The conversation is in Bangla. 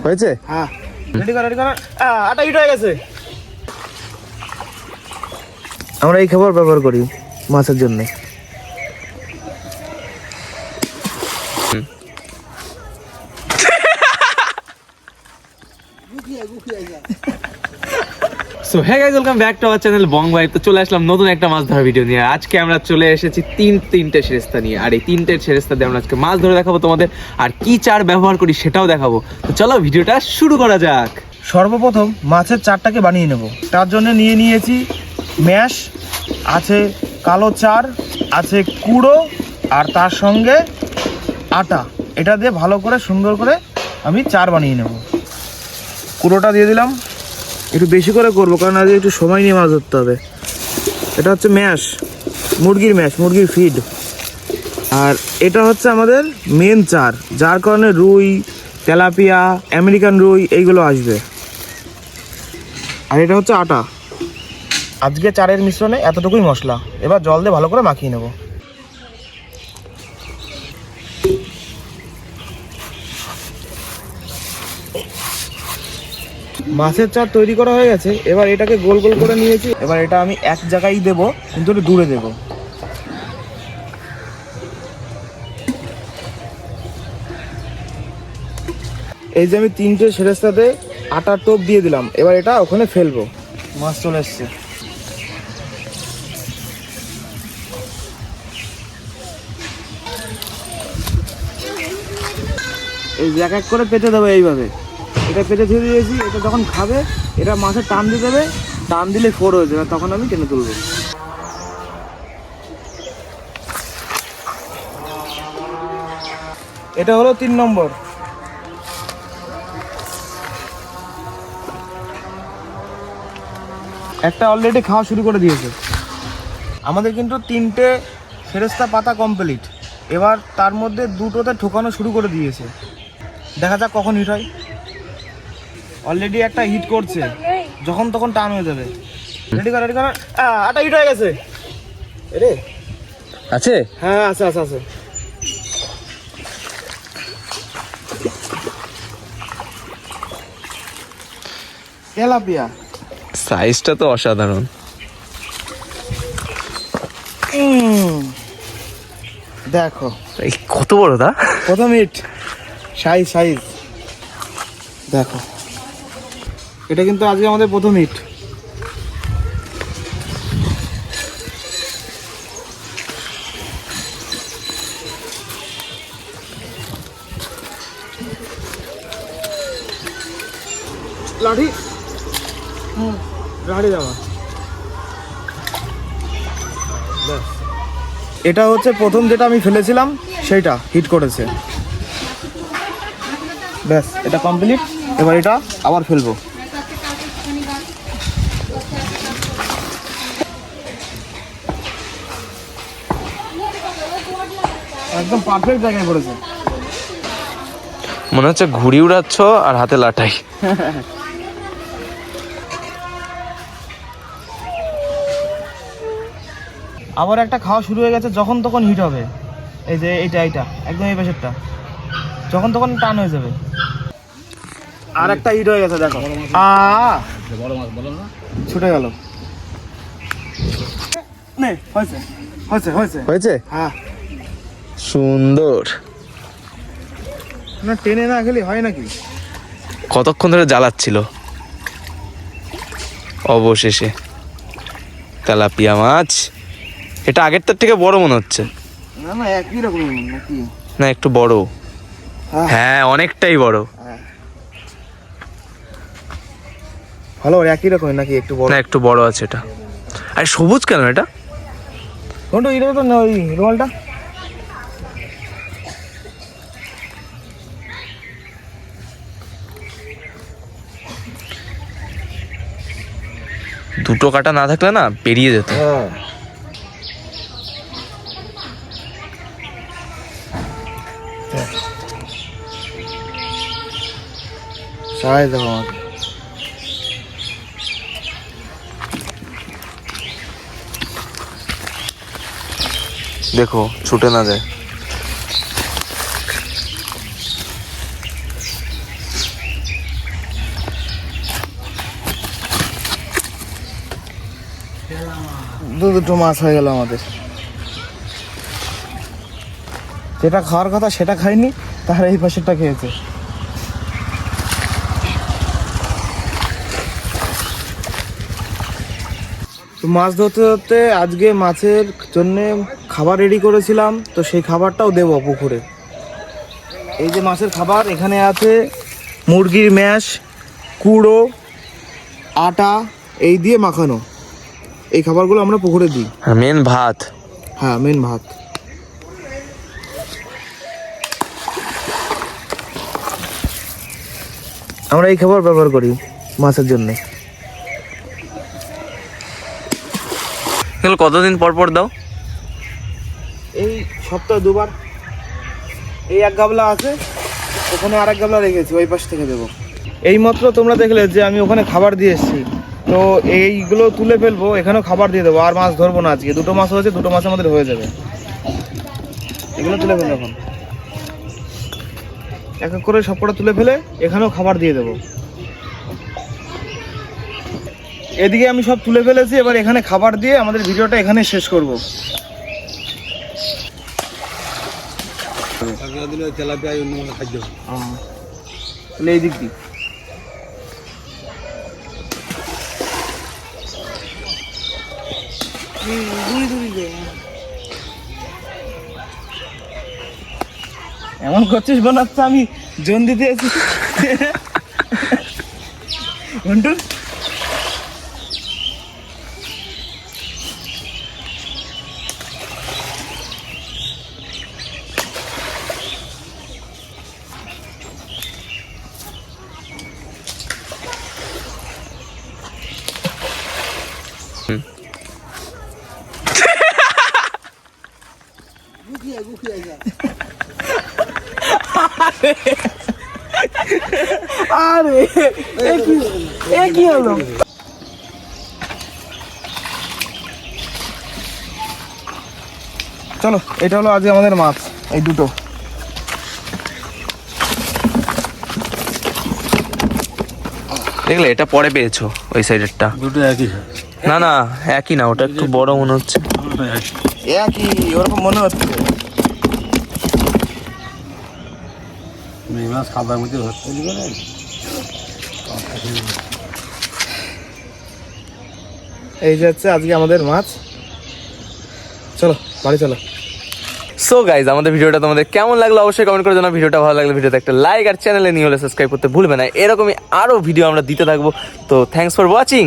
হয়েছে। হ্যাঁ রেডি কর আটা হিট হয়ে গেছে। আমরা এই খাবার ব্যবহার করি মাছের জন্য। So hey guys, welcome back to our channel Bong Bhai. তো চলে আসলাম নতুন একটা মাছ ধরার ভিডিও নিয়ে। আজকে আমরা চলে এসেছি তিনটে সেরেস্তা নিয়ে, আর এই তিনটে সেরেস্তা দিয়ে আমরা আজকে মাছ ধরে দেখাবো তোমাদের, আর কি চার ব্যবহার করি সেটাও দেখাবো। তো চলো ভিডিওটা শুরু করা যাক। সর্বপ্রথম মাছের চারটাকে বানিয়ে নেব। তার জন্য নিয়ে নিয়েছি ম্যাশ, আছে কালো চার, আছে কুড়ো, আর তার সঙ্গে আটা। এটা দিয়ে ভালো করে সুন্দর করে আমি চার বানিয়ে নেব। কুড়োটা দিয়ে দিলাম, একটু বেশি করে করবো কারণ আজকে একটু সময় নিয়ে মাছ ধরতে হবে। এটা হচ্ছে ম্যাশ, মুরগির ম্যাশ, মুরগির ফিড। আর এটা হচ্ছে আমাদের মেন চার, যার কারণে রুই, তেলাপিয়া, আমেরিকান রুই এইগুলো আসবে। আর এটা হচ্ছে আটা। আজকে চারের মিশ্রণে এতটুকুই মশলা। এবার জল দিয়ে ভালো করে মাখিয়ে নেব। মাছের চার তৈরি করা হয়ে গেছে। এবার এটাকে গোল গোল করে নিয়েছি। এবার এটা আমি এক জায়গায় দেবো, কিন্তু একটু দূরে দেবো। এই যে আমি তিনটে সেরেস্তাতে আটার টোপ দিয়ে দিলাম। এবার এটা ওখানে ফেলবো। মাছ চলে এসছে। এই যে এক এক করে পেতে দেবো এইভাবে। এটা পেতে ধুয়ে দিয়েছি। এটা যখন খাবে এটা মাছের টান দিয়ে দেবে, টান দিলে ফোর হয়ে যাবে, তখন আমি টেনে তুলবো। এটা হলো 3 নম্বর। একটা অলরেডি খাওয়া শুরু করে দিয়েছে। আমাদের কিন্তু তিনটে ফেরেস্তা পাতা কমপ্লিট। এবার তার মধ্যে দুটোতে ঠোকানো শুরু করে দিয়েছে। দেখা যাক কখন হিট হয়। অলরেডি একটা হিট করছে, যখন তখন টান হয়ে যাবে। রেডি কর আটা হিট হয়ে গেছে। রে আছে? হ্যাঁ আছে আছে আছে। তেলাপিয়া সাইজটা তো অসাধারণ। দেখো এই কত বড় দা, প্রথম হিট। সাইজ দেখো, এটা কিন্তু আজকে আমাদের প্রথম হিট। লাঠি লাঠি যাওয়া। এটা হচ্ছে প্রথম যেটা আমি ফেলেছিলাম সেইটা হিট করেছে। ব্যাস এটা কমপ্লিট। এবার এটা আবার ফেলবো। একদম পারফেক্ট জায়গায় পড়েছে। মনে হচ্ছে ঘুড়ি উড়াচ্ছ আর হাতে লাটাই। আবার একটা খাওয়া শুরু হয়ে গেছে, যখন তখন হিট হবে। এই যে এইটা একদম এই পাশেরটা, যখন তখন টান হয়ে যাবে। আর একটা হিট হয়ে গেছে দেখো। বড় মাছ বলো না, ছুটে গেল। হয়েছে? হ্যাঁ সুন্দর। না টেনে না খেলে হয় নাকি? কতক্ষণ ধরে জ্বালাচ্ছিল, অবশেষে তেলাপিয়া মাছ। এটা আগেরটার থেকে বড় মনে হচ্ছে। না একই রকম নাকি? না একটু বড়। হ্যাঁ অনেকটাই বড়। ভালো একই রকম নাকি? একটু বড়। না একটু বড় আছে এটা। আর সবুজ কেন এটা? কোনটা? এটা তো না, ওই রোলটা। দুটো কাটা না থাকলে না পেরিয়ে যেত। সারাই দেবো আমাকে। দেখো ছুটে না যায়। দুটো মাছ হয়ে গেল আমাদের। যেটা খাওয়ার কথা সেটা খাইনি, তার এই পাশেরটা খেয়েছে। তো মাছ ধরতে ধরতে আজকে মাছের জন্য খাবার রেডি করেছিলাম, তো সেই খাবারটাও দেবো পুকুরে। এই যে মাছের খাবার, এখানে আছে মুরগির ম্যাশ, কুড়ো, আটা, এই দিয়ে মাখানো। এই খাবারগুলো আমরা পুকুরে দিই। মেন ভাত। হ্যাঁ, মেন ভাত। আমরা এই খাবার ব্যবহার করি মাছের জন্য। এগুলো কতদিন পর পর দাও? এই সপ্তাহে দুবার। এই এক গাবলা আছে, ওখানে আরেক গাবলা রেখেছি, ওই পাশ থেকে দেবো। এইমাত্র তোমরা দেখলে যে আমি ওখানে খাবার দিয়ে এসেছি, তো এইগুলো তুলে ফেলবো, এখানেও খাবার দিয়ে দেবো। আর মাছ ধরবো না আজকে, দুটো মাছ হয়েছে, দুটো মাছ আমাদের হয়ে যাবে। এগুলো তুলে ফেলবো এখন, এক এক করে সবকটা তুলে ফেলে এখানেও খাবার দিয়ে দেবো। এদিকে আমি সব তুলে ফেলেছি, এবার এখানে খাবার দিয়ে আমাদের ভিডিওটা এখানে শেষ করব। এই দিক দিয়ে এমন করছিস বানাচ্ছে, আমি জন দিতে আছি। ঘন্টু আরে কি হলো? চলো, এটা হলো আজকে আমাদের মাছ, এই দুটো। দেখলে এটা পরে পেয়েছো ওই সাইডেরটা? দুটো একই। না না, একই না, ওটা একটু বড় মনে হচ্ছে। একই ওরকম মনে হচ্ছে। মাছ খাবার মধ্যে ধরতে দিবে না। এই যে হচ্ছে আজকে আমাদের মাছ। চলো বাড়ি চলো। সো গাইজ, আমাদের ভিডিওটা তোমাদের কেমন লাগলো অবশ্যই কমেন্ট করে জানাও। ভিডিওটা ভালো লাগলে ভিডিওতে একটা লাইক, আর চ্যানেলে নিয়ে হলে সাবস্ক্রাইব করতে ভুলবে না। এরকমই আরো ভিডিও আমরা দিতে থাকবো। তো থ্যাঙ্কস ফর ওয়াচিং।